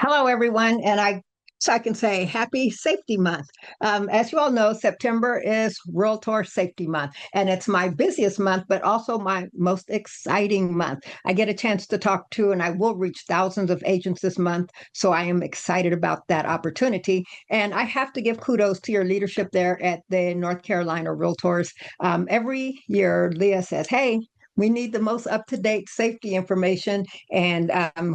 Hello, everyone, and I can say Happy Safety Month. As you all know, September is Realtor Safety Month, and it's my busiest month, but also my most exciting month. I get a chance to talk to, and I will reach thousands of agents this month, so I am excited about that opportunity. And I have to give kudos to your leadership there at the North Carolina Realtors. Every year, Leah says, "Hey, we need the most up-to-date safety information." And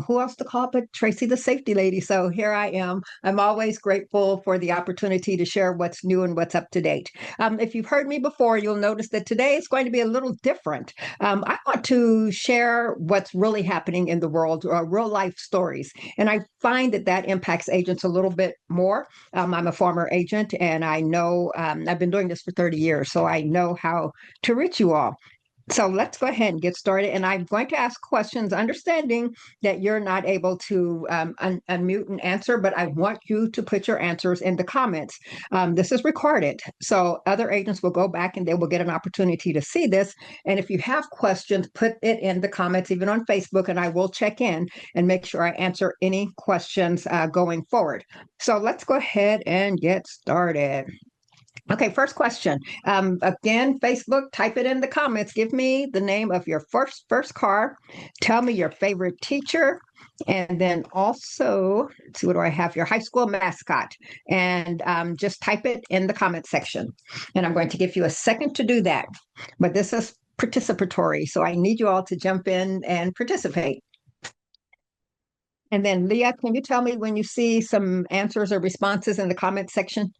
who else to call but Tracey, the safety lady? So here I am. I'm always grateful for the opportunity to share what's new and what's up to date. If you've heard me before, you'll notice that today is going to be a little different. I want to share what's really happening in the world, real life stories. And I find that that impacts agents a little bit more. I'm a former agent, and I know I've been doing this for 30 years, so I know how to reach you all. So let's go ahead and get started. And I'm going to ask questions, understanding that you're not able to unmute and answer, but I want you to put your answers in the comments. This is recorded, so other agents will go back and they will get an opportunity to see this. And if you have questions, put it in the comments, even on Facebook, and I will check in and make sure I answer any questions going forward. So let's go ahead and get started. Okay, first question. Again, Facebook, type it in the comments. Give me the name of your first car. Tell me your favorite teacher. And then also, let's see, what do I have? Your high school mascot. And just type it in the comment section. And I'm going to give you a second to do that. But this is participatory, so I need you all to jump in and participate. And then, Leah, can you tell me when you see some answers or responses in the comment section?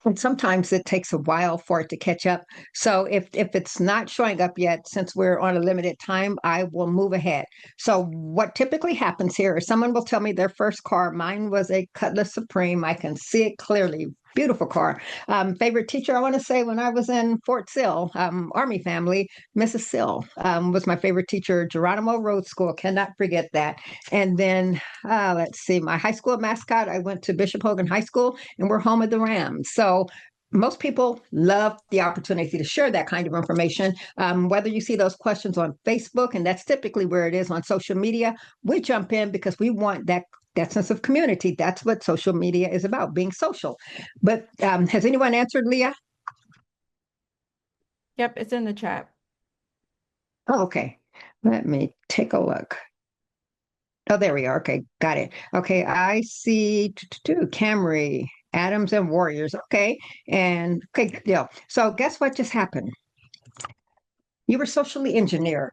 And sometimes it takes a while for it to catch up. So if it's not showing up yet, since we're on a limited time, I will move ahead. So what typically happens here is someone will tell me their first car. Mine was a Cutlass Supreme. I can see it clearly. Beautiful car. Favorite teacher, I want to say when I was in Fort Sill, Army family, Mrs. Sill was my favorite teacher. Geronimo Road School, cannot forget that. And then let's see, my high school mascot, I went to Bishop Hogan High School, and we're home of the Rams. So most people love the opportunity to share that kind of information. Whether you see those questions on Facebook, and that's typically where it is on social media, we jump in because we want that sense of community. That's what social media is about, being social. But has anyone answered, Leah? Yep, it's in the chat. Oh, okay. Let me take a look. Oh, there we are. Okay, got it. Okay, I see Camry, Adams, and Warriors. Okay, and okay, good deal. So guess what just happened? You were socially engineered.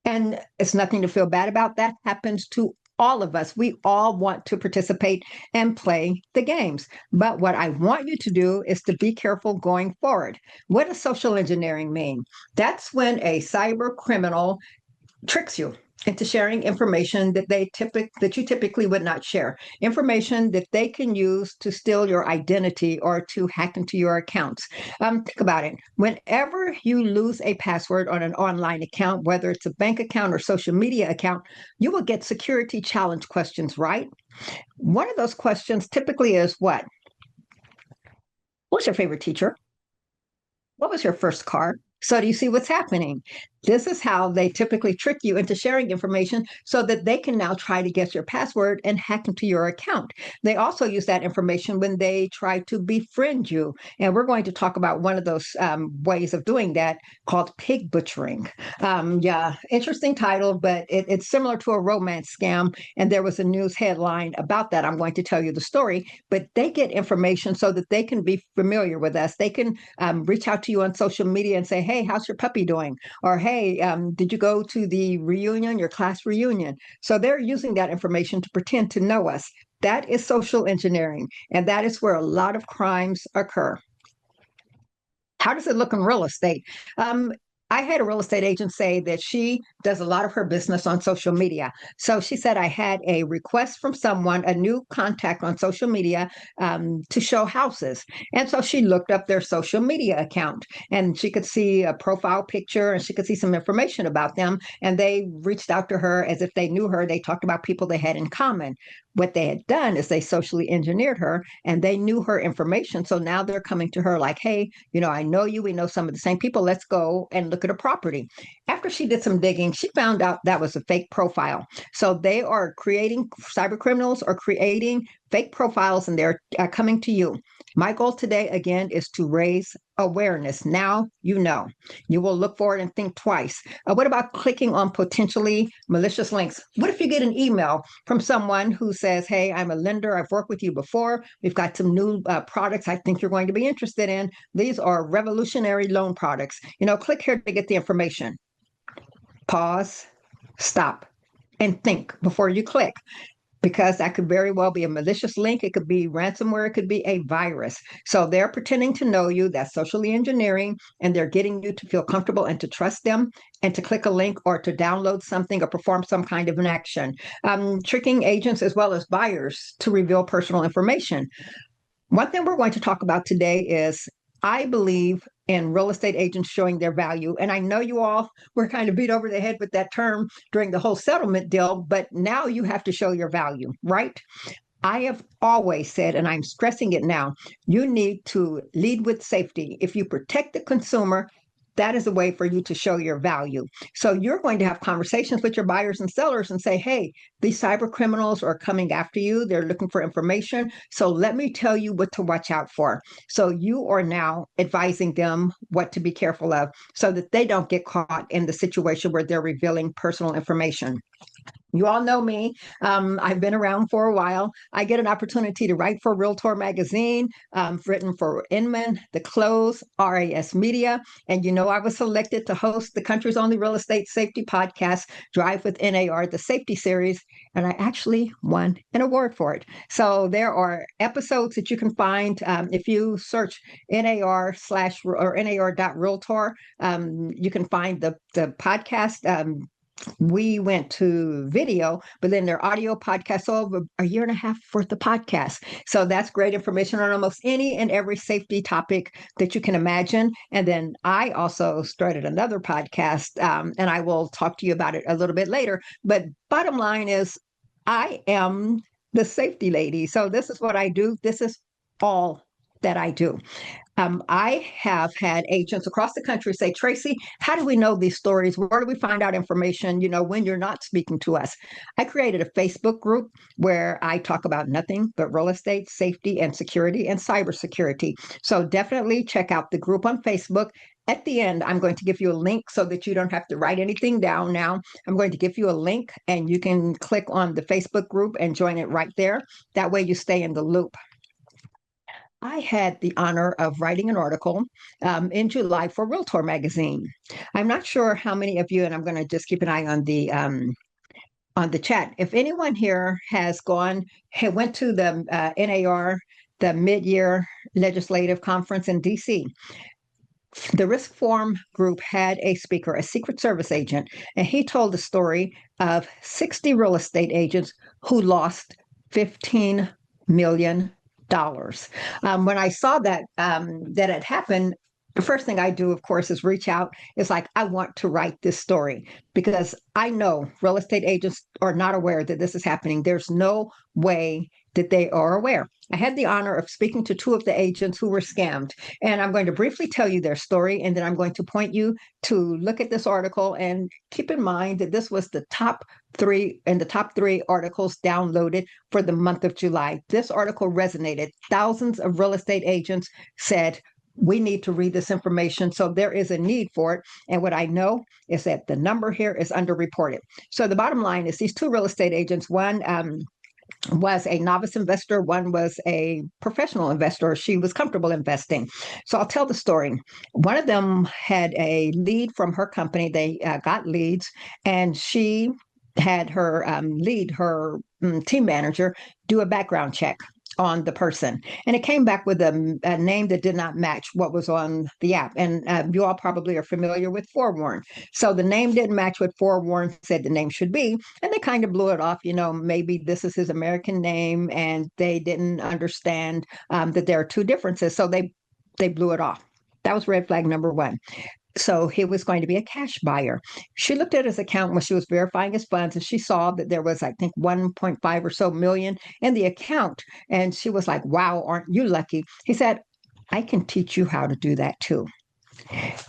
And it's nothing to feel bad about. That happens to all of us. We all want to participate and play the games. But what I want you to do is to be careful going forward. What does social engineering mean? That's when a cyber criminal tricks you into sharing information that you typically would not share, information that they can use to steal your identity or to hack into your accounts. Think about it. Whenever you lose a password on an online account, whether it's a bank account or social media account, you will get security challenge questions, right? One of those questions typically is what? What's your favorite teacher? What was your first car? So do you see what's happening? This is how they typically trick you into sharing information so that they can now try to guess your password and hack into your account. They also use that information when they try to befriend you. And we're going to talk about one of those ways of doing that called pig butchering. Yeah, interesting title, but it's similar to a romance scam. And there was a news headline about that. I'm going to tell you the story, but they get information so that they can be familiar with us. They can reach out to you on social media and say, hey, how's your puppy doing? Or, hey, did you go to the reunion, your class reunion? So they're using that information to pretend to know us. That is social engineering, and that is where a lot of crimes occur. How does it look in real estate? I had a real estate agent say that she does a lot of her business on social media. So she said, I had a request from someone, a new contact on social media to show houses. And so she looked up their social media account and she could see a profile picture and she could see some information about them. And they reached out to her as if they knew her. They talked about people they had in common. what they had done is they socially engineered her and they knew her information. So now they're coming to her like, hey, I know you. We know some of the same people. Let's go and look at a property. After she did some digging, she found out that was a fake profile. So they are creating, cyber criminals are creating fake profiles and they're coming to you. My goal today, again, is to raise awareness. Now you know. You will look for it and think twice. What about clicking on potentially malicious links? What if you get an email from someone who says, hey, I'm a lender. I've worked with you before. We've got some new products I think you're going to be interested in. These are revolutionary loan products. Click here to get the information. Pause, stop, and think before you click because that could very well be a malicious link. It could be ransomware. It could be a virus. So they're pretending to know you. That's socially engineering, and they're getting you to feel comfortable and to trust them and to click a link or to download something or perform some kind of an action. Tricking agents as well as buyers to reveal personal information. One thing we're going to talk about today is I believe in real estate agents showing their value. And I know you all were kind of beat over the head with that term during the whole settlement deal, but now you have to show your value, right? I have always said, and I'm stressing it now, you need to lead with safety. If you protect the consumer, that is a way for you to show your value. So you're going to have conversations with your buyers and sellers and say, hey, these cyber criminals are coming after you. They're looking for information. So let me tell you what to watch out for. So you are now advising them what to be careful of so that they don't get caught in the situation where they're revealing personal information. You all know me. I've been around for a while. I get an opportunity to write for Realtor magazine, written for Inman, The Close, RAS Media. And I was selected to host the country's only real estate safety podcast, Drive with NAR, the safety series. And I actually won an award for it. So there are episodes that you can find if you search NAR slash or NAR.realtor. You can find the podcast. We went to video, but then their audio podcast, so over a year and a half worth of podcasts. So that's great information on almost any and every safety topic that you can imagine. And then I also started another podcast, and I will talk to you about it a little bit later. But bottom line is, I am the safety lady. So this is what I do. This is all that I do. I have had agents across the country say, Tracey, how do we know these stories? Where do we find out information, when you're not speaking to us? I created a Facebook group where I talk about nothing but real estate, safety, and security and cybersecurity. So definitely check out the group on Facebook. At the end, I'm going to give you a link so that you don't have to write anything down now. I'm going to give you a link and you can click on the Facebook group and join it right there. That way you stay in the loop. I had the honor of writing an article in July for Realtor magazine. I'm not sure how many of you, and I'm going to just keep an eye on the chat. If anyone here has went to the NAR, the mid-year legislative conference in DC, the Risk Forum group had a speaker, a Secret Service agent, and he told the story of 60 real estate agents who lost $15 million. When I saw that had happened, the first thing I do, of course, is reach out. It's like, I want to write this story because I know real estate agents are not aware that this is happening. There's no way that they are aware. I had the honor of speaking to two of the agents who were scammed, and I'm going to briefly tell you their story, and then I'm going to point you to look at this article and keep in mind that this was the top three articles downloaded for the month of July. This article resonated. Thousands of real estate agents said, we need to read this information. So there is a need for it. And what I know is that the number here is underreported. So the bottom line is these two real estate agents, one was a novice investor, one was a professional investor. She was comfortable investing. So I'll tell the story. One of them had a lead from her company. They got leads, and she had her team manager, do a background check on the person. And it came back with a name that did not match what was on the app. And you all probably are familiar with Forewarn. So the name didn't match what Forewarn said the name should be. And they kind of blew it off. Maybe this is his American name and they didn't understand that there are two differences. So they blew it off. That was red flag number one. So he was going to be a cash buyer. She looked at his account when she was verifying his funds and she saw that there was, I think, 1.5 or so million in the account. And she was like, wow, aren't you lucky? He said, I can teach you how to do that too.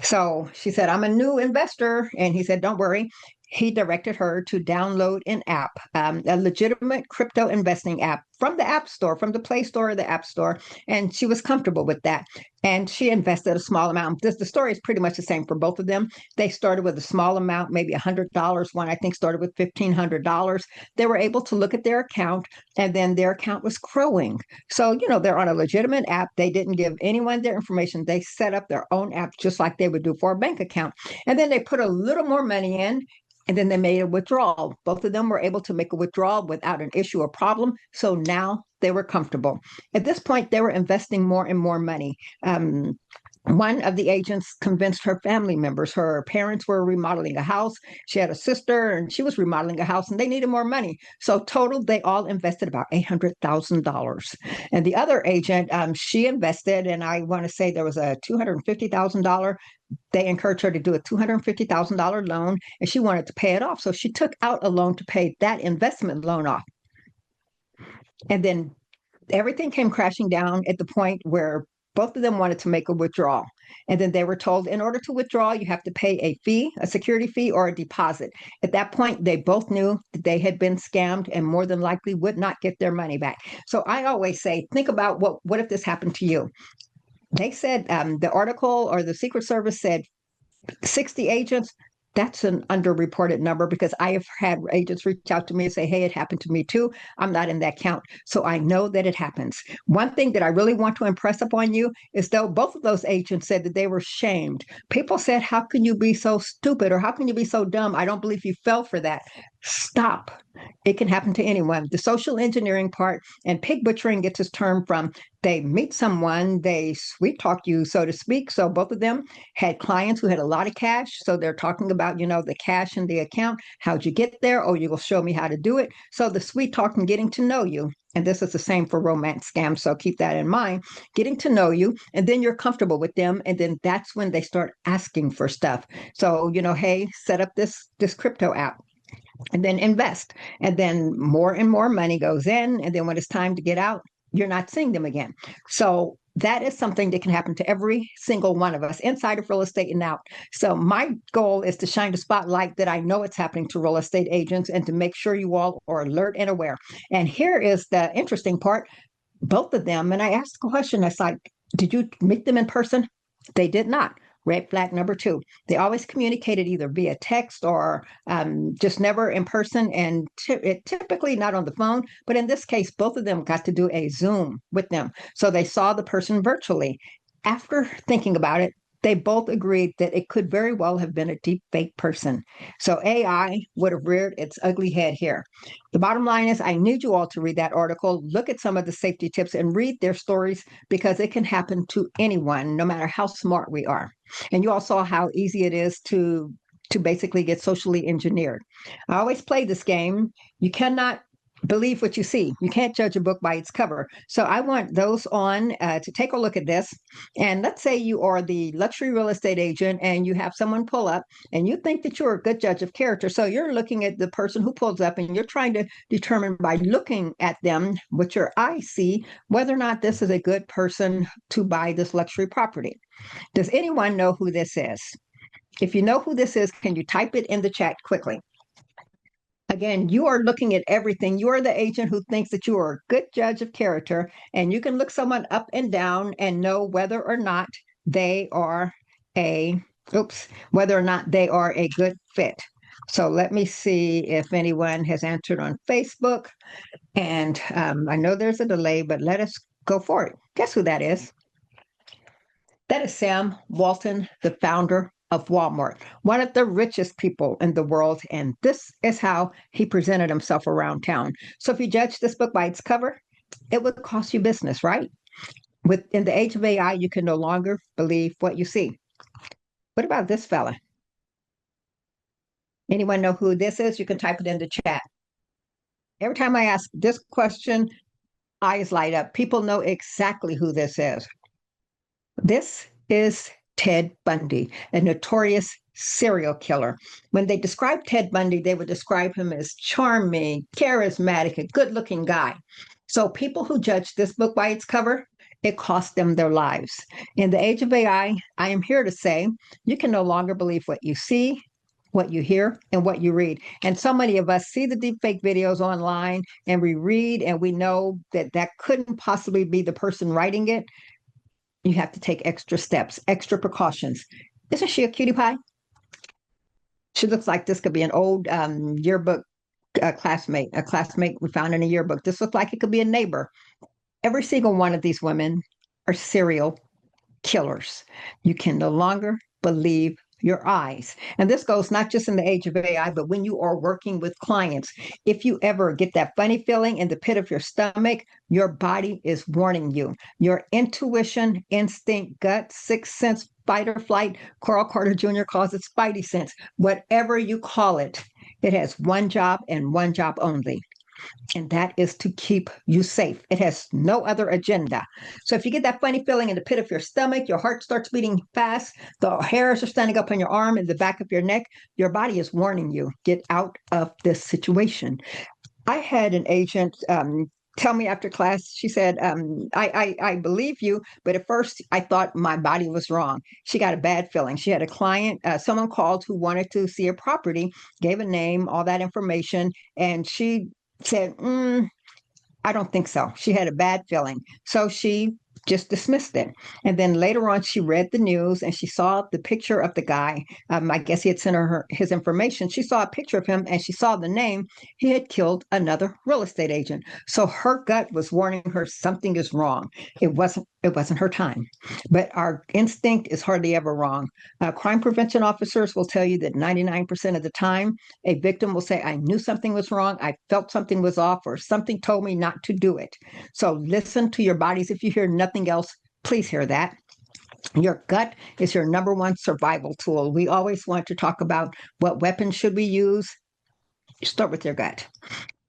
So she said, I'm a new investor. And he said, don't worry. He directed her to download an app, a legitimate crypto investing app from the App Store, from the Play Store or the App Store. And she was comfortable with that. And she invested a small amount. The story is pretty much the same for both of them. They started with a small amount, maybe $100. One, I think, started with $1,500. They were able to look at their account, and then their account was growing. So, they're on a legitimate app. They didn't give anyone their information. They set up their own app just like they would do for a bank account. And then they put a little more money in, and then they made a withdrawal. Both of them were able to make a withdrawal without an issue or problem. So now they were comfortable. At this point, they were investing more and more money. One of the agents convinced her family members. Her parents were remodeling a house. She had a sister and she was remodeling a house and they needed more money. So, total, they all invested about $800,000. And the other agent, she invested, and I want to say there was a $250,000. They encouraged her to do a $250,000 loan and she wanted to pay it off. So, she took out a loan to pay that investment loan off. And then everything came crashing down at the point where both of them wanted to make a withdrawal. And then they were told in order to withdraw, you have to pay a fee, a security fee, or a deposit. At that point, they both knew that they had been scammed and more than likely would not get their money back. So I always say, think about what if this happened to you? They said the article or the Secret Service said 60 agents. That's an underreported number because I have had agents reach out to me and say, hey, it happened to me too. I'm not in that count. So I know that it happens. One thing that I really want to impress upon you is though both of those agents said that they were shamed. People said, how can you be so stupid or how can you be so dumb? I don't believe you fell for that. Stop. It can happen to anyone. The social engineering part and pig butchering gets its term from they meet someone, they sweet talk you, so to speak. So both of them had clients who had a lot of cash. So they're talking about, the cash in the account. How'd you get there? Oh, you will show me how to do it. So the sweet talk and getting to know you. And this is the same for romance scams. So keep that in mind. Getting to know you, and then you're comfortable with them. And then that's when they start asking for stuff. So, hey, set up this crypto app and then invest. And then more and more money goes in. And then when it's time to get out, you're not seeing them again. So that is something that can happen to every single one of us inside of real estate and out. So my goal is to shine the spotlight that I know it's happening to real estate agents and to make sure you all are alert and aware. And here is the interesting part. Both of them, and I asked a question, I said, did you meet them in person? They did not. Red flag number two. They always communicated either via text or just never in person, and typically not on the phone. But in this case, both of them got to do a Zoom with them. So they saw the person virtually. After thinking about it, they both agreed that it could very well have been a deep fake person. So AI would have reared its ugly head here. The bottom line is, I need you all to read that article, look at some of the safety tips, and read their stories because it can happen to anyone, no matter how smart we are. And you all saw how easy it is to basically get socially engineered. I always play this game. You cannot believe what you see. You can't judge a book by its cover. So I want those on to take a look at this. And let's say you are the luxury real estate agent and you have someone pull up and you think that you're a good judge of character. So you're looking at the person who pulls up and you're trying to determine by looking at them, what your eyes see, whether or not this is a good person to buy this luxury property. Does anyone know who this is? If you know who this is, can you type it in the chat quickly? Again, you are looking at everything. You are the agent who thinks that you are a good judge of character, and you can look someone up and down and know whether or not they are a, whether or not they are a good fit. So let me see if anyone has answered on Facebook. And I know there's a delay, but let us go for it. Guess who that is? That is Sam Walton, the founder of Walmart, one of the richest people in the world. And this is how he presented himself around town. So if you judge this book by its cover, it would cost you business, right? In the age of AI, you can no longer believe what you see. What about this fella? Anyone know who this is? You can type it in the chat. Every time I ask this question, eyes light up. People know exactly who this is. This is Ted Bundy, a notorious serial killer. When they describe Ted Bundy, they would describe him as charming, charismatic, a good looking guy. So people who judge this book by its cover, it cost them their lives. In the age of AI, I am here to say you can no longer believe what you see, what you hear, and what you read. And so many of us see the deepfake videos online and we read and we know that that couldn't possibly be the person writing it. You have to take extra steps, extra precautions. Isn't she a cutie pie? She looks like this could be an old yearbook classmate, a classmate we found in a yearbook. This looks like it could be a neighbor. Every single one of these women are serial killers. You can no longer believe your eyes. And this goes not just in the age of AI, but when you are working with clients. If you ever get that funny feeling in the pit of your stomach, your body is warning you. Your intuition, instinct, gut, sixth sense, fight or flight, Carl Carter Jr. calls it spidey sense. Whatever you call it, it has one job and one job only, and that is to keep you safe. It has no other agenda. So if you get that funny feeling in the pit of your stomach, your heart starts beating fast, the hairs are standing up on your arm and the back of your neck, your body is warning you, get out of this situation. I had an agent tell me after class, she said, I believe you, but at first I thought my body was wrong. She got a bad feeling. She had a client, someone called who wanted to see a property, gave a name, all that information, and she said, I don't think so. She had a bad feeling. So she just dismissed it. And then later on, she read the news and she saw the picture of the guy. I guess he had sent her his information. She saw a picture of him and she saw the name. He had killed another real estate agent. So her gut was warning her something is wrong. It wasn't her time. But our instinct is hardly ever wrong. Crime prevention officers will tell you that 99% of the time, a victim will say, I knew something was wrong. I felt something was off, or something told me not to do it. So listen to your bodies. If you hear nothing else, please hear that. Your gut is your number one survival tool. We always want to talk about what weapons should we use. Start with your gut.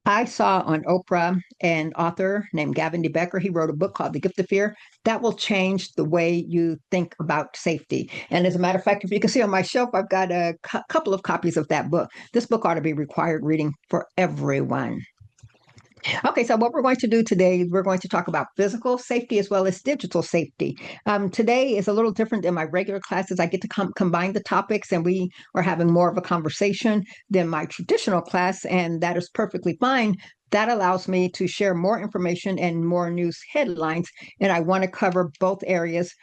I saw on Oprah an author named Gavin De Becker. He wrote a book called The Gift of Fear. That will change the way you think about safety. And as a matter of fact, if you can see on my shelf, I've got a couple of copies of that book. This book ought to be required reading for everyone. Okay, so what we're going to do today is we're going to talk about physical safety as well as digital safety. Today is a little different than my regular classes. I get to combine the topics and we are having more of a conversation than my traditional class, and that is perfectly fine. That allows me to share more information and more news headlines, and I want to cover both areas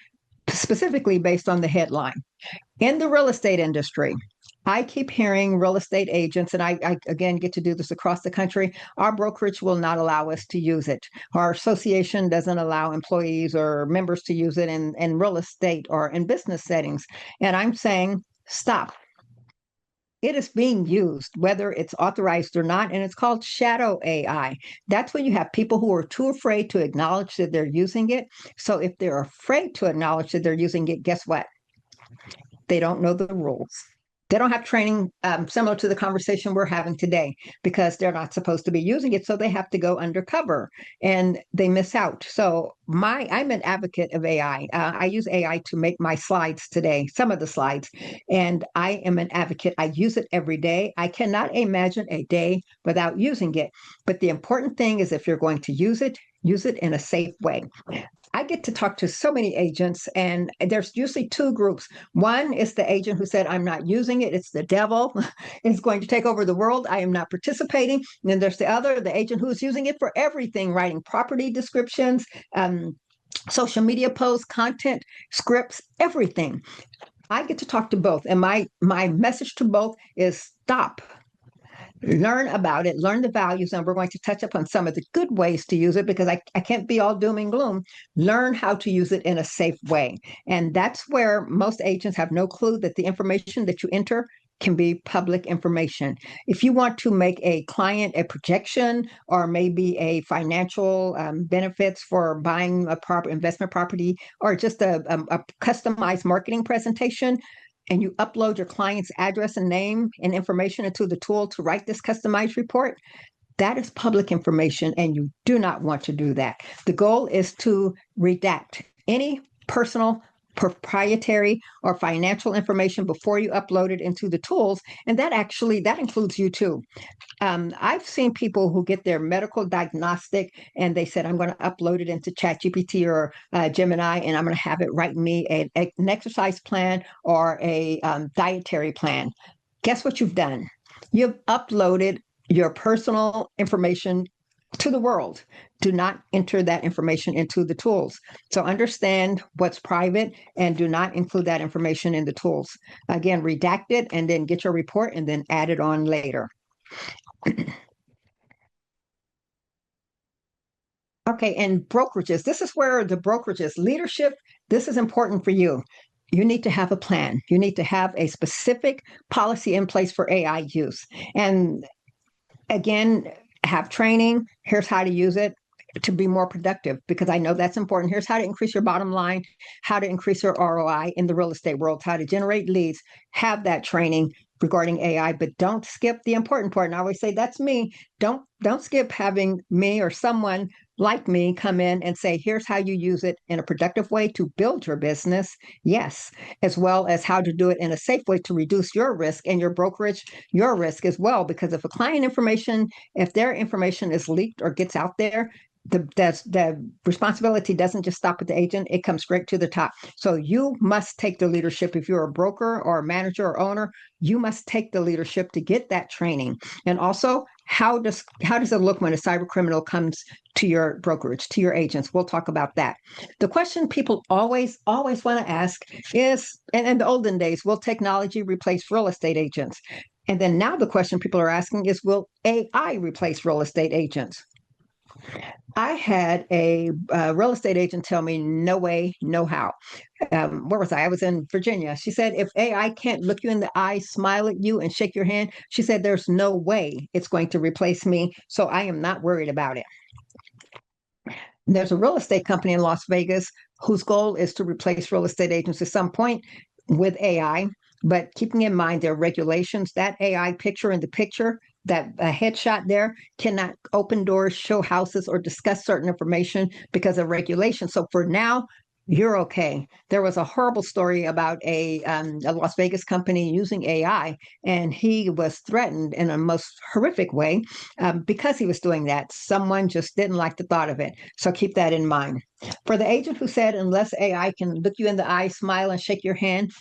specifically based on the headline. In the real estate industry, I keep hearing real estate agents, and I again get to do this across the country. Our brokerage will not allow us to use it. Our association doesn't allow employees or members to use it in real estate or in business settings. And I'm saying, stop. It is being used, whether it's authorized or not, and it's called shadow AI. That's when you have people who are too afraid to acknowledge that they're using it. So if they're afraid to acknowledge that they're using it, guess what? They don't know the rules. They don't have training similar to the conversation we're having today because they're not supposed to be using it. So they have to go undercover and they miss out. So I'm an advocate of AI. I use AI to make my slides today, some of the slides, and I am an advocate. I use it every day. I cannot imagine a day without using it. But the important thing is if you're going to use it in a safe way. I get to talk to so many agents, and there's usually two groups. One is the agent who said, I'm not using it. It's the devil. It's going to take over the world. I am not participating. And then there's the other, the agent who's using it for everything, writing property descriptions, social media posts, content, scripts, everything. I get to talk to both. And my message to both is stop, learn about it, learn the values, and we're going to touch upon some of the good ways to use it because I can't be all doom and gloom. Learn how to use it in a safe way. And that's where most agents have no clue that the information that you enter can be public information. If you want to make a client a projection or maybe a financial benefits for buying a proper investment property or just a customized marketing presentation, and you upload your client's address and name and information into the tool to write this customized report, that is public information, and you do not want to do that. The goal is to redact any personal proprietary or financial information before you upload it into the tools. And that includes you too. I've seen people who get their medical diagnostic and they said, I'm going to upload it into ChatGPT or Gemini, and I'm going to have it write me an exercise plan or a dietary plan. Guess what you've done? You've uploaded your personal information to the world. Do not enter that information into the tools. So understand what's private and do not include that information in the tools. Again, redact it and then get your report and then add it on later. Okay, and brokerages. This is where the brokerages leadership, this is important for you. You need to have a plan. You need to have a specific policy in place for AI use. And again, have training. Here's how to use it to be more productive because I know that's important. Here's how to increase your bottom line, how to increase your ROI in the real estate world, how to generate leads. Have that training regarding AI, but don't skip the important part. And I always say that's me. Don't skip having me or someone like me come in and say, here's how you use it in a productive way to build your business. Yes, as well as how to do it in a safe way to reduce your risk and your brokerage, your risk as well. Because if a client information, if their information is leaked or gets out there, the responsibility doesn't just stop with the agent, it comes straight to the top. So you must take the leadership. If you're a broker or a manager or owner, you must take the leadership to get that training. And also, how does it look when a cyber criminal comes to your brokerage, to your agents? We'll talk about that. The question people always want to ask is, and in the olden days, will technology replace real estate agents? And then now the question people are asking is, will AI replace real estate agents? I had a real estate agent tell me, no way, no how. Where was I? I was in Virginia. She said, if AI can't look you in the eye, smile at you, and shake your hand, she said, there's no way it's going to replace me. So I am not worried about it. There's a real estate company in Las Vegas whose goal is to replace real estate agents at some point with AI. But keeping in mind their regulations, that AI picture in the picture, that headshot there cannot open doors, show houses, or discuss certain information because of regulation. So for now, you're okay. There was a horrible story about a Las Vegas company using AI, and he was threatened in a most horrific way because he was doing that. Someone just didn't like the thought of it. So keep that in mind. For the agent who said, unless AI can look you in the eye, smile, and shake your hand,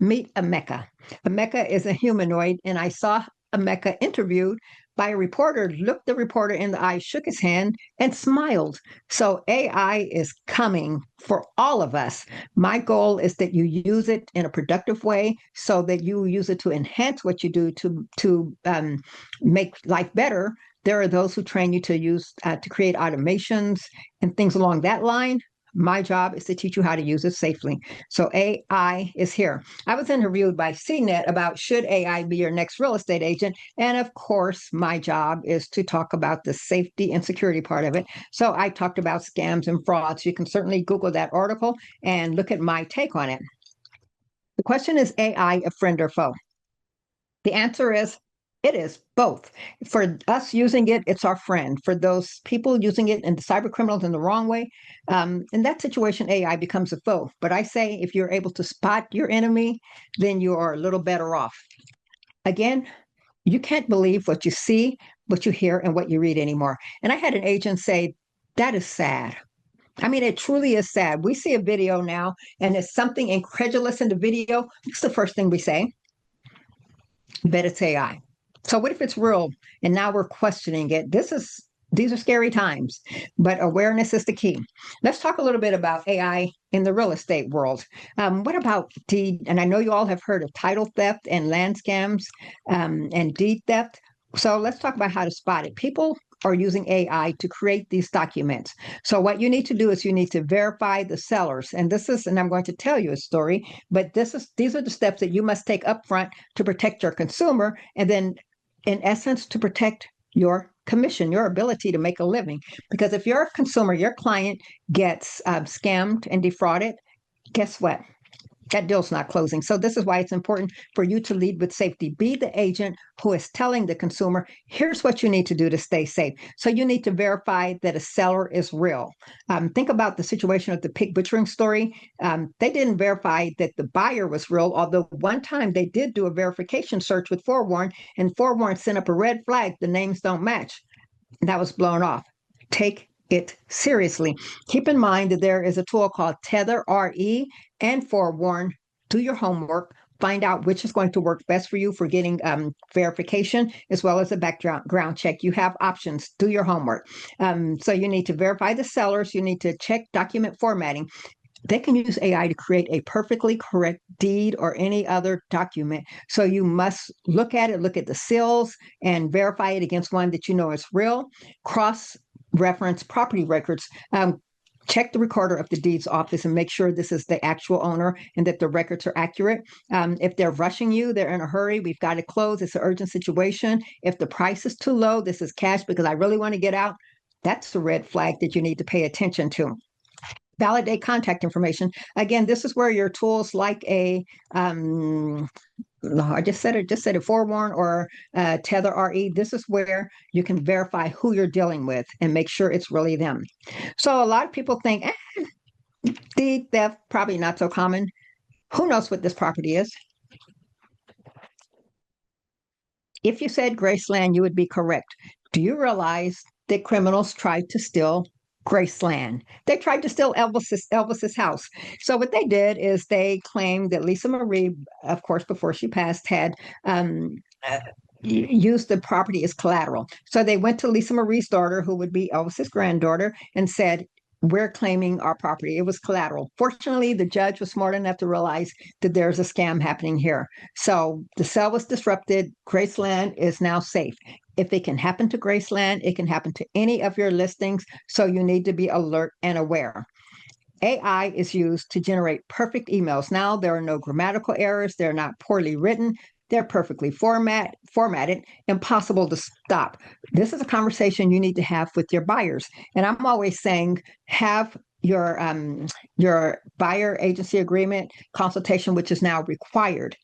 meet a mecha. A mecha is a humanoid, and I saw a mecha interviewed by a reporter, looked the reporter in the eye, shook his hand, and smiled. So AI is coming for all of us. My goal is that you use it in a productive way so that you use it to enhance what you do to make life better. There are those who train you to use to create automations and things along that line. My job is to teach you how to use it safely. So AI is here. I was interviewed by CNET about should AI be your next real estate agent? And of course, my job is to talk about the safety and security part of it. So I talked about scams and frauds. You can certainly Google that article and look at my take on it. The question is AI a friend or foe? The answer is it is both. For us using it, it's our friend. For those people using it and the cyber criminals in the wrong way, in that situation, AI becomes a foe. But I say if you're able to spot your enemy, then you are a little better off. Again, you can't believe what you see, what you hear, and what you read anymore. And I had an agent say, that is sad. I mean, it truly is sad. We see a video now and there's something incredulous in the video. What's the first thing we say? Bet it's AI. So what if it's real and now we're questioning it? These are scary times, but awareness is the key. Let's talk a little bit about AI in the real estate world. What about deed? And I know you all have heard of title theft and land scams and deed theft. So let's talk about how to spot it. People are using AI to create these documents. So what you need to do is you need to verify the sellers. And I'm going to tell you a story, but these are the steps that you must take upfront to protect your consumer, and then in essence to protect your commission, your ability to make a living. Because if you're a consumer, your client gets scammed and defrauded, guess what? That deal's not closing. So this is why it's important for you to lead with safety. Be the agent who is telling the consumer, here's what you need to do to stay safe. So you need to verify that a seller is real. Think about the situation of the pig butchering story. They didn't verify that the buyer was real, although one time they did do a verification search with Forewarn, and Forewarn sent up a red flag. The names don't match. That was blown off. Take it seriously. Keep in mind that there is a tool called Tether RE and Forewarn. Do your homework. Find out which is going to work best for you for getting verification as well as a background check. You have options. Do your homework. So you need to verify the sellers. You need to check document formatting. They can use AI to create a perfectly correct deed or any other document. So you must look at it, look at the seals, and verify it against one that you know is real. Cross reference property records. Check the recorder of the deeds office and make sure this is the actual owner and that the records are accurate. If they're rushing you, they're in a hurry, we've got to close, it's an urgent situation. If the price is too low, this is cash because I really want to get out, that's the red flag that you need to pay attention to. Validate contact information. Again, this is where your tools like a I just said it, Forewarn or Tether RE. This is where you can verify who you're dealing with and make sure it's really them. So a lot of people think deed theft probably not so common. Who knows what this property is? If you said Graceland, you would be correct. Do you realize that criminals tried to steal Graceland? They tried to steal Elvis's house. So what they did is they claimed that Lisa Marie, of course, before she passed, had uh, used the property as collateral. So they went to Lisa Marie's daughter, who would be Elvis's granddaughter, and said, we're claiming our property. It was collateral. Fortunately, the judge was smart enough to realize that there's a scam happening here. So the sale was disrupted. Graceland is now safe. If it can happen to Graceland, it can happen to any of your listings. So you need to be alert and aware. AI is used to generate perfect emails. Now there are no grammatical errors. They're not poorly written. They're perfectly formatted, impossible to stop. This is a conversation you need to have with your buyers. And I'm always saying, have your buyer agency agreement consultation, which is now required,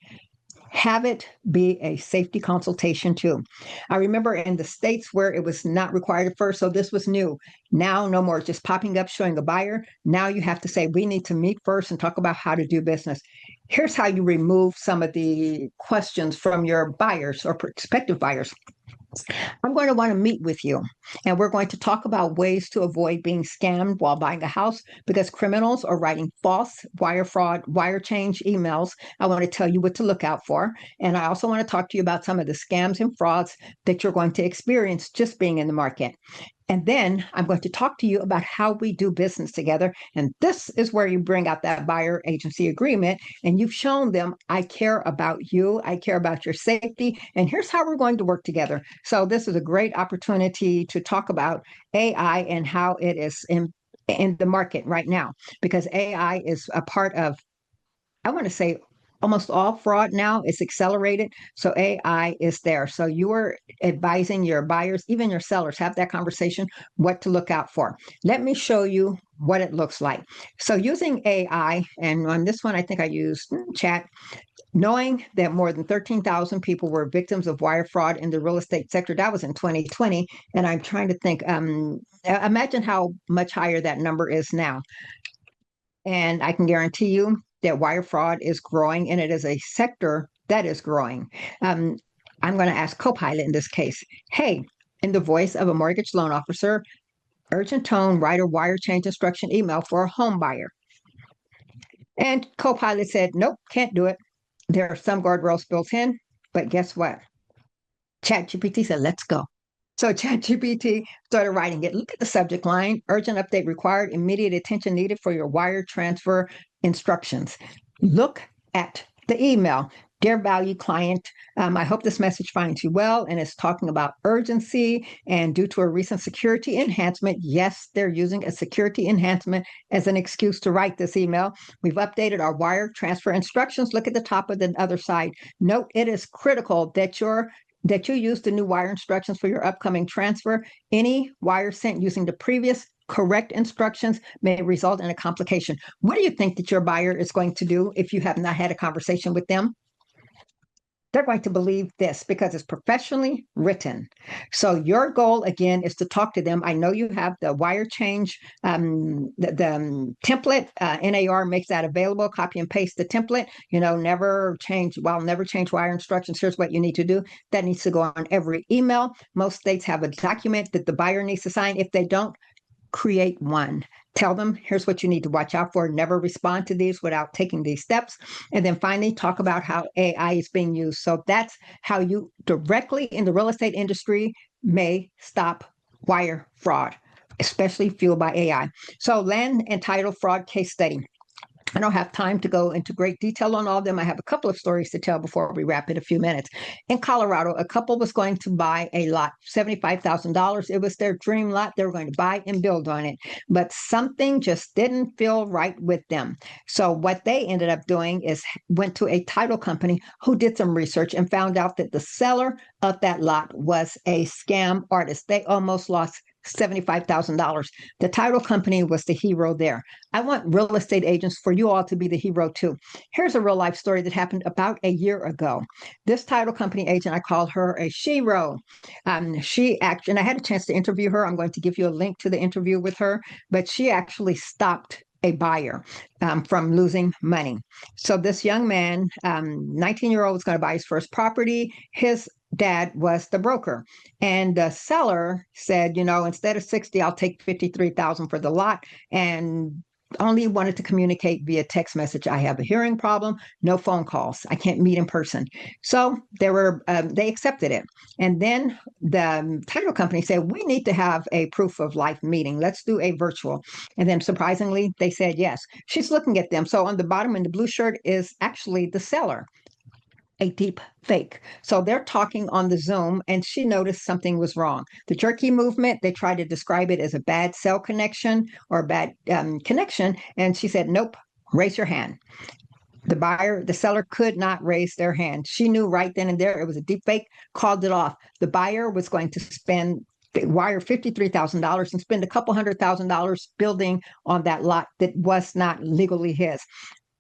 have it be a safety consultation too. I remember in the States where it was not required at first, so this was new. Now, no more just popping up showing a buyer. Now you have to say, we need to meet first and talk about how to do business. Here's how you remove some of the questions from your buyers or prospective buyers. I'm going to want to meet with you, and we're going to talk about ways to avoid being scammed while buying a house because criminals are writing false wire fraud, wire change emails. I want to tell you what to look out for. And I also want to talk to you about some of the scams and frauds that you're going to experience just being in the market. And then I'm going to talk to you about how we do business together. And this is where you bring out that buyer agency agreement. And you've shown them, I care about you, I care about your safety, and here's how we're going to work together. So this is a great opportunity to talk about AI and how it is in the market right now, because AI is a part of, I want to say, almost all fraud now is accelerated. So AI is there. So you are advising your buyers, even your sellers, have that conversation, what to look out for. Let me show you what it looks like. So using AI, and on this one, I think I used chat, knowing that more than 13,000 people were victims of wire fraud in the real estate sector. That was in 2020. And I'm trying to think, imagine how much higher that number is now. And I can guarantee you that wire fraud is growing, and it is a sector that is growing. Um, I'm going to ask Copilot in this case, hey, in the voice of a mortgage loan officer, urgent tone, write a wire change instruction email for a home buyer. And Copilot said, nope, can't do it. There are some guardrails built in, but guess what? ChatGPT said, let's go. So ChatGPT started writing it. Look at the subject line, urgent update required, immediate attention needed for your wire transfer instructions. Look at the email. Dear valued client, I hope this message finds you well and is talking about urgency and due to a recent security enhancement. Yes, they're using a security enhancement as an excuse to write this email. We've updated our wire transfer instructions. Look at the top of the other side. Note it is critical that you use the new wire instructions for your upcoming transfer. Any wire sent using the previous Incorrect instructions may result in a complication. What do you think that your buyer is going to do if you have not had a conversation with them? They're going to believe this because it's professionally written. So your goal again is to talk to them. I know you have the wire change, the template. NAR makes that available. Copy and paste the template. Never change. Well, never change wire instructions. Here's what you need to do. That needs to go on every email. Most states have a document that the buyer needs to sign. If they don't, create one. Tell them, here's what you need to watch out for. Never respond to these without taking these steps. And then finally, talk about how AI is being used. So that's how you directly in the real estate industry may stop wire fraud, especially fueled by AI. So, land and title fraud case study. I don't have time to go into great detail on all of them. I have a couple of stories to tell before we wrap in a few minutes. In Colorado, a couple was going to buy a lot, $75,000. It was their dream lot. They were going to buy and build on it, but something just didn't feel right with them. So what they ended up doing is went to a title company who did some research and found out that the seller of that lot was a scam artist. They almost lost $75,000. The title company was the hero there. I want real estate agents for you all to be the hero too. Here's a real life story that happened about a year ago. This title company agent, I call her a shero. She actually, and I had a chance to interview her. I'm going to give you a link to the interview with her, but she actually stopped a buyer from losing money. So this young man, 19-year-old, was going to buy his first property. His dad was the broker, and the seller said, instead of 60, I'll take 53,000 for the lot, and only wanted to communicate via text message. I have a hearing problem, no phone calls. I can't meet in person. So they accepted it. And then the title company said, we need to have a proof of life meeting. Let's do a virtual. And then surprisingly, they said yes. She's looking at them. So on the bottom in the blue shirt is actually the seller, a deep fake. So they're talking on the Zoom, and she noticed something was wrong. The jerky movement, they tried to describe it as a bad cell connection or a bad connection. And she said, nope, raise your hand. The seller could not raise their hand. She knew right then and there it was a deep fake, called it off. The buyer was going to wire $53,000 and spend a couple $100,000 building on that lot that was not legally his.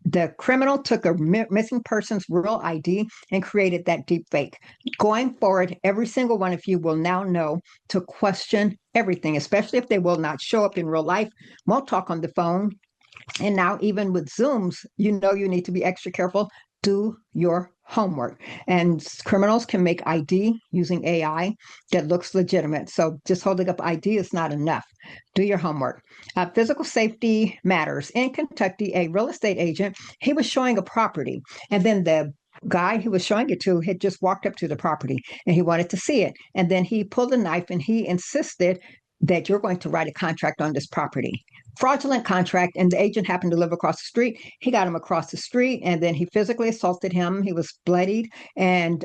The criminal took a missing person's real ID and created that deep fake. Going forward, every single one of you will now know to question everything, especially if they will not show up in real life, won't talk on the phone. And now, even with Zooms, you need to be extra careful. Do your homework. And criminals can make ID using AI that looks legitimate. So just holding up ID is not enough. Do your homework. Physical safety matters. In Kentucky, a real estate agent, he was showing a property, and then the guy he was showing it to had just walked up to the property and he wanted to see it. And then he pulled a knife and he insisted that you're going to write a contract on this property. Fraudulent contract, and the agent happened to live across the street. He got him across the street, and then he physically assaulted him. He was bloodied, and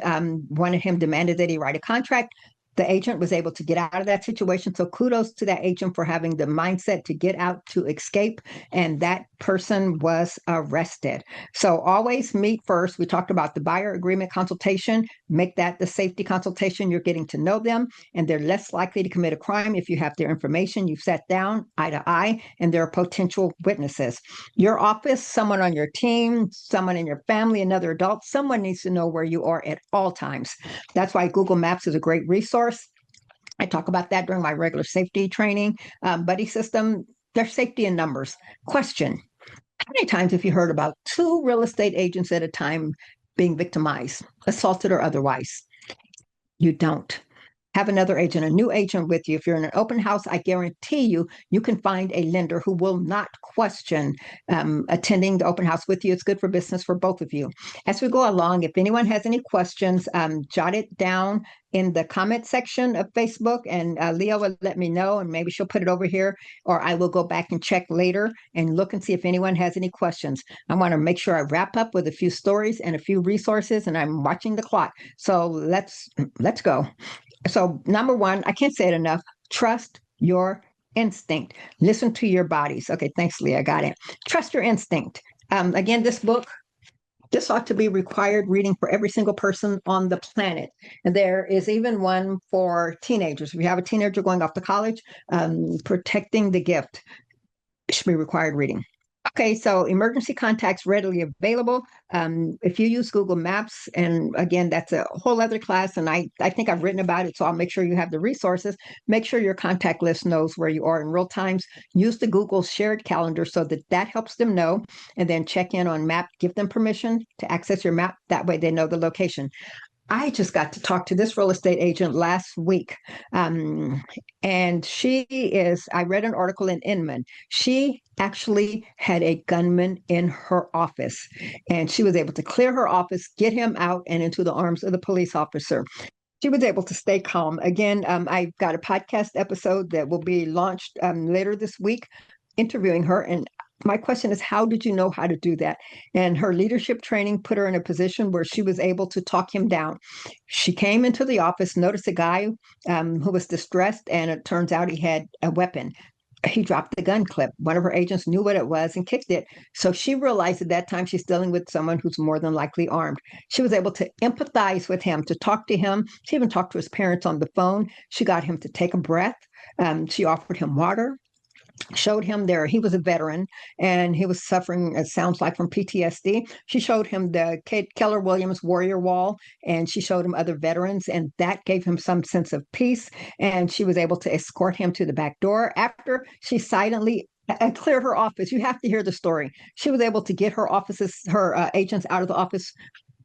wanted him demanded that he write a contract. The agent was able to get out of that situation. So kudos to that agent for having the mindset to get out, to escape, and that person was arrested. So always meet first. We talked about the buyer agreement consultation. Make that the safety consultation. You're getting to know them, and they're less likely to commit a crime if you have their information. You've sat down eye to eye, and there are potential witnesses. Your office, someone on your team, someone in your family, another adult, someone needs to know where you are at all times. That's why Google Maps is a great resource. I talk about that during my regular safety training. Buddy system, there's safety in numbers. Question: how many times have you heard about two real estate agents at a time being victimized, assaulted or otherwise? You don't. Have another agent, a new agent with you. If you're in an open house, I guarantee you can find a lender who will not question attending the open house with you. It's good for business for both of you. As we go along, if anyone has any questions, jot it down in the comment section of Facebook, and Leah will let me know, and maybe she'll put it over here, or I will go back and check later and look and see if anyone has any questions. I want to make sure I wrap up with a few stories and a few resources, and I'm watching the clock. So let's go. So, number one, I can't say it enough. Trust your instinct. Listen to your bodies. Okay, thanks, Leah. I got it. Trust your instinct. Again, this book, This ought to be required reading for every single person on the planet. And there is even one for teenagers. If you have a teenager going off to college, protecting the gift should be required reading. Okay, so emergency contacts readily available. If you use Google Maps, and again, that's a whole other class, and I think I've written about it, so I'll make sure you have the resources. Make sure your contact list knows where you are in real times. Use the Google shared calendar so that that helps them know, and then check in on map. Give them permission to access your map. That way, they know the location. I just got to talk to this real estate agent last week. And I read an article in Inman. She actually had a gunman in her office, and she was able to clear her office, get him out and into the arms of the police officer. She was able to stay calm. Again, I've got a podcast episode that will be launched later this week, interviewing her. And my question is, how did you know how to do that? And her leadership training put her in a position where she was able to talk him down. She came into the office, noticed a guy who was distressed, and it turns out he had a weapon. He dropped the gun clip. One of her agents knew what it was and kicked it. So she realized at that time she's dealing with someone who's more than likely armed. She was able to empathize with him, to talk to him. She even talked to his parents on the phone. She got him to take a breath. She offered him water, showed him there. He was a veteran and he was suffering, it sounds like, from PTSD. She showed him the Keller Williams Warrior Wall, and she showed him other veterans, and that gave him some sense of peace. And she was able to escort him to the back door after she silently cleared her office. You have to hear the story. She was able to get her agents out of the office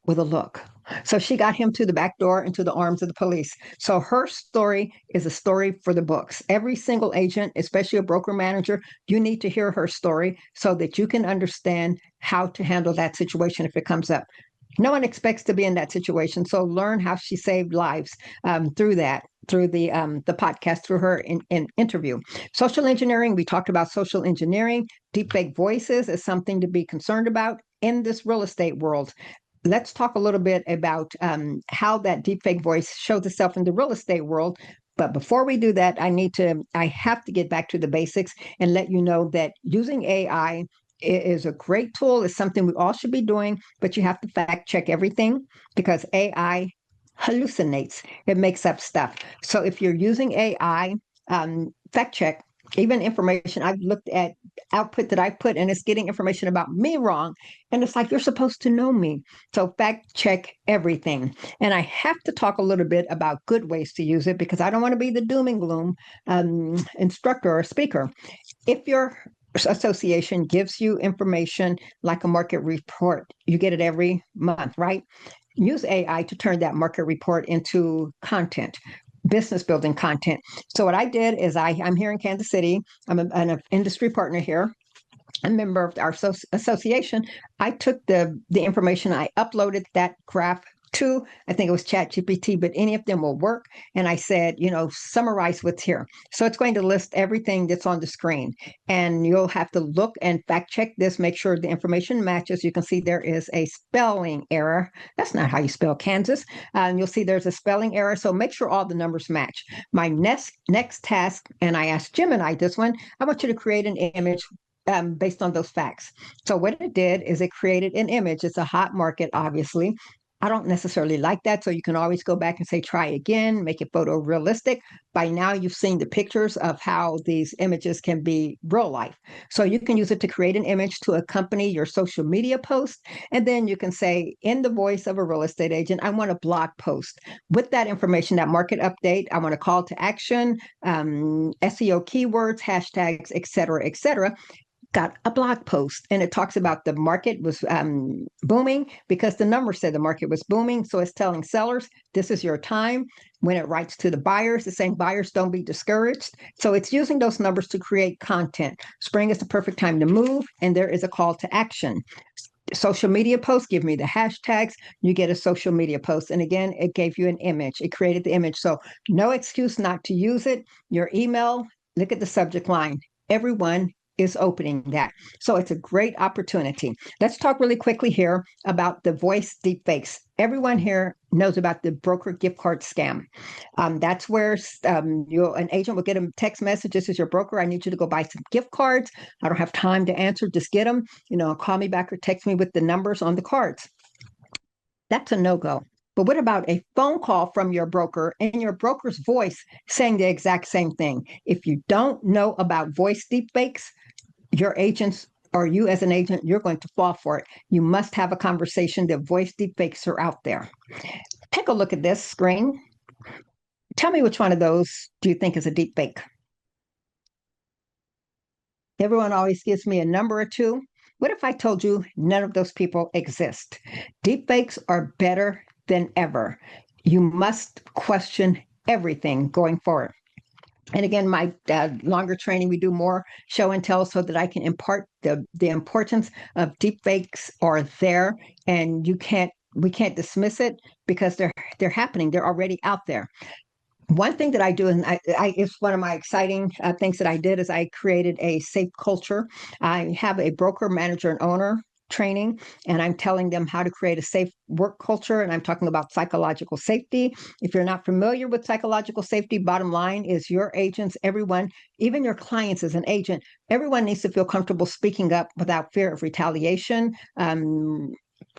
with a look. So she got him to the back door into the arms of the police. So her story is a story for the books. Every single agent, especially a broker manager, you need to hear her story so that you can understand how to handle that situation if it comes up. No one expects to be in that situation. So learn how she saved lives through that, through the podcast, through her in interview. Social engineering, we talked about social engineering. Deepfake voices is something to be concerned about in this real estate world. Let's talk a little bit about how that deepfake voice shows itself in the real estate world. But before we do that, I have to get back to the basics and let you know that using AI is a great tool. It's something we all should be doing, but you have to fact check everything because AI hallucinates. It makes up stuff. So if you're using AI, fact check even information I've looked at output that I put, and it's getting information about me wrong. And it's like, you're supposed to know me. So fact check everything. And I have to talk a little bit about good ways to use it because I don't want to be the doom and gloom instructor or speaker. If your association gives you information like a market report, you get it every month, right? Use AI to turn that market report into content, business building content. So what I did is I'm here in Kansas City. I'm an industry partner here, a member of our association. I took the information, I uploaded that graph to, I think it was ChatGPT, but any of them will work. And I said, summarize what's here. So it's going to list everything that's on the screen. And you'll have to look and fact check this, make sure the information matches. You can see there is a spelling error. That's not how you spell Kansas. And you'll see there's a spelling error. So make sure all the numbers match. My next task, and I asked Gemini this one, I want you to create an image based on those facts. So what it did is it created an image. It's a hot market, obviously. I don't necessarily like that. So you can always go back and say, try again, make it photorealistic. By now, you've seen the pictures of how these images can be real life. So you can use it to create an image to accompany your social media post. And then you can say, in the voice of a real estate agent, I want a blog post with that information, that market update. I want a call to action, SEO keywords, hashtags, et cetera, et cetera. Got a blog post and it talks about the market was booming because the number said the market was booming. So it's telling sellers, this is your time. When it writes to the buyers, it's saying buyers don't be discouraged. So it's using those numbers to create content. Spring is the perfect time to move, and there is a call to action. Social media posts, give me the hashtags, you get a social media post. And again, it gave you an image. It created the image. So no excuse not to use it. Your email, look at the subject line. Everyone is opening that. So it's a great opportunity. Let's talk really quickly here about the voice deepfakes. everyone here knows about the broker gift card scam. That's where an agent will get a text message. This is your broker. I need you to go buy some gift cards. I don't have time to answer. Just get them. Call me back or text me with the numbers on the cards. That's a no-go. But what about a phone call from your broker in your broker's voice saying the exact same thing? If you don't know about voice deepfakes, your agents or you as an agent, you're going to fall for it. You must have a conversation. The voice deepfakes are out there. Take a look at this screen. Tell me which one of those do you think is a deepfake? Everyone always gives me a number or two. What if I told you none of those people exist? Deepfakes are better than ever. You must question everything going forward. And again, my longer training, we do more show and tell so that I can impart the importance of deepfakes are there, and we can't dismiss it because they're happening. They're already out there. One thing that I do, and it's one of my exciting things that I did, is I created a safe culture. I have a broker, manager, and owner training, and I'm telling them how to create a safe work culture. And I'm talking about psychological safety. If you're not familiar with psychological safety, bottom line is your agents, everyone, even your clients as an agent, everyone needs to feel comfortable speaking up without fear of retaliation.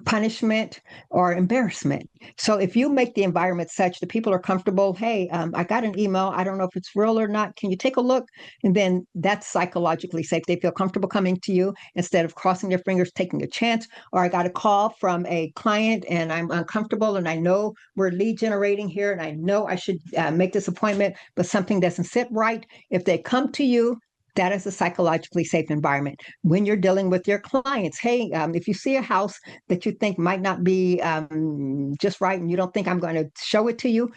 Punishment or embarrassment. So if you make the environment such that people are comfortable, hey, I got an email. I don't know if it's real or not. Can you take a look? And then that's psychologically safe. They feel comfortable coming to you instead of crossing their fingers, taking a chance. Or I got a call from a client and I'm uncomfortable and I know we're lead generating here and I know I should make this appointment, but something doesn't sit right. If they come to you, that is a psychologically safe environment. When you're dealing with your clients, hey, if you see a house that you think might not be just right and you don't think I'm going to show it to you,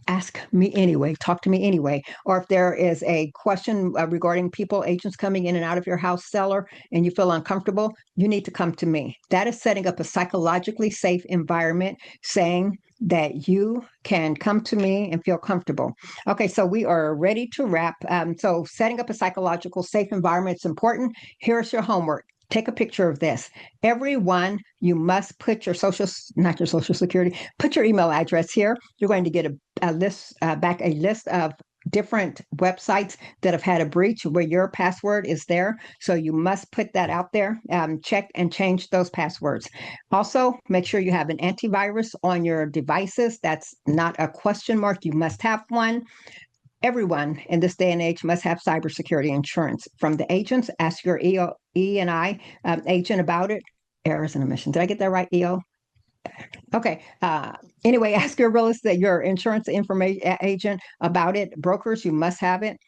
ask me anyway, talk to me anyway. Or if there is a question regarding people, agents coming in and out of your house, seller, and you feel uncomfortable, you need to come to me. That is setting up a psychologically safe environment, saying that you can come to me and feel comfortable. Okay, so we are ready to wrap. So setting up a psychological safe environment is important. Here's your homework. Take a picture of this. Everyone, you must put your not your social security, put your email address here. You're going to get a list, a list of different websites that have had a breach where your password is there. So you must put that out there, check and change those passwords. Also, make sure you have an antivirus on your devices. That's not a question mark. You must have one. Everyone in this day and age must have cybersecurity insurance. From the agents, ask your E&I agent about it. Errors and omissions. Did I get that right, EO? Okay. Anyway, ask your real estate, your insurance information agent about it. Brokers, you must have it.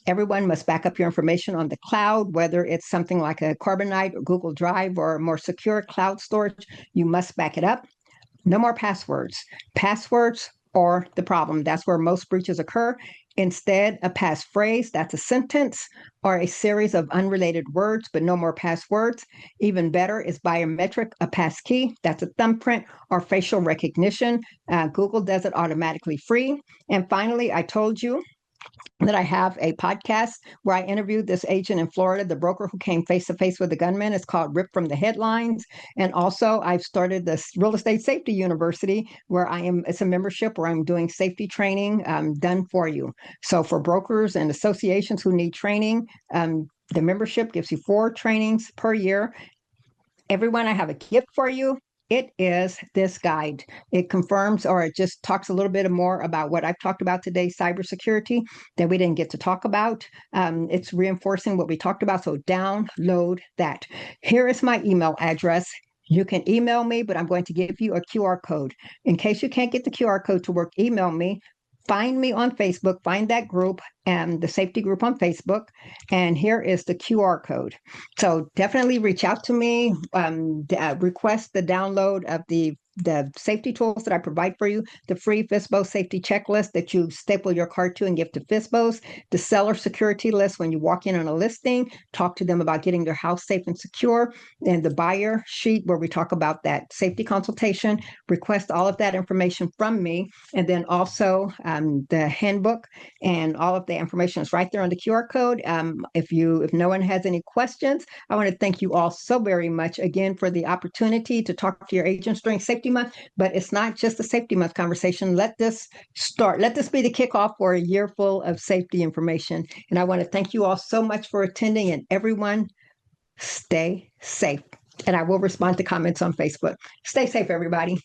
Everyone must back up your information on the cloud, whether it's something like a Carbonite or Google Drive or more secure cloud storage. You must back it up. No more passwords. Passwords are the problem. That's where most breaches occur. Instead, a passphrase, that's a sentence or a series of unrelated words, but no more passwords. Even better is biometric, a passkey, that's a thumbprint or facial recognition. Google does it automatically free. And finally, I told you that I have a podcast where I interviewed this agent in Florida, the broker who came face to face with the gunman. It's called Rip from the Headlines. And also, I've started this Real Estate Safety University where it's a membership where I'm doing safety training done for you. So, for brokers and associations who need training, the membership gives you 4 trainings per year. Everyone, I have a gift for you. It is this guide. It confirms or it just talks a little bit more about what I've talked about today, cybersecurity, that we didn't get to talk about. It's reinforcing what we talked about. So download that. Here is my email address. You can email me, but I'm going to give you a QR code. In case you can't get the QR code to work, email me. Find me on Facebook, find that group and the safety group on Facebook. And here is the QR code. So definitely reach out to me, request the download of the safety tools that I provide for you, the free FISBO safety checklist that you staple your card to and give to FISBOs, the seller security list when you walk in on a listing, talk to them about getting their house safe and secure, and the buyer sheet where we talk about that safety consultation, request all of that information from me, and then also the handbook and all of the information is right there on the QR code. If no one has any questions, I want to thank you all so very much again for the opportunity to talk to your agents during safety Safety Month, but it's not just a Safety Month conversation. Let this start. Let this be the kickoff for a year full of safety information. And I want to thank you all so much for attending, and everyone stay safe. And I will respond to comments on Facebook. Stay safe, everybody.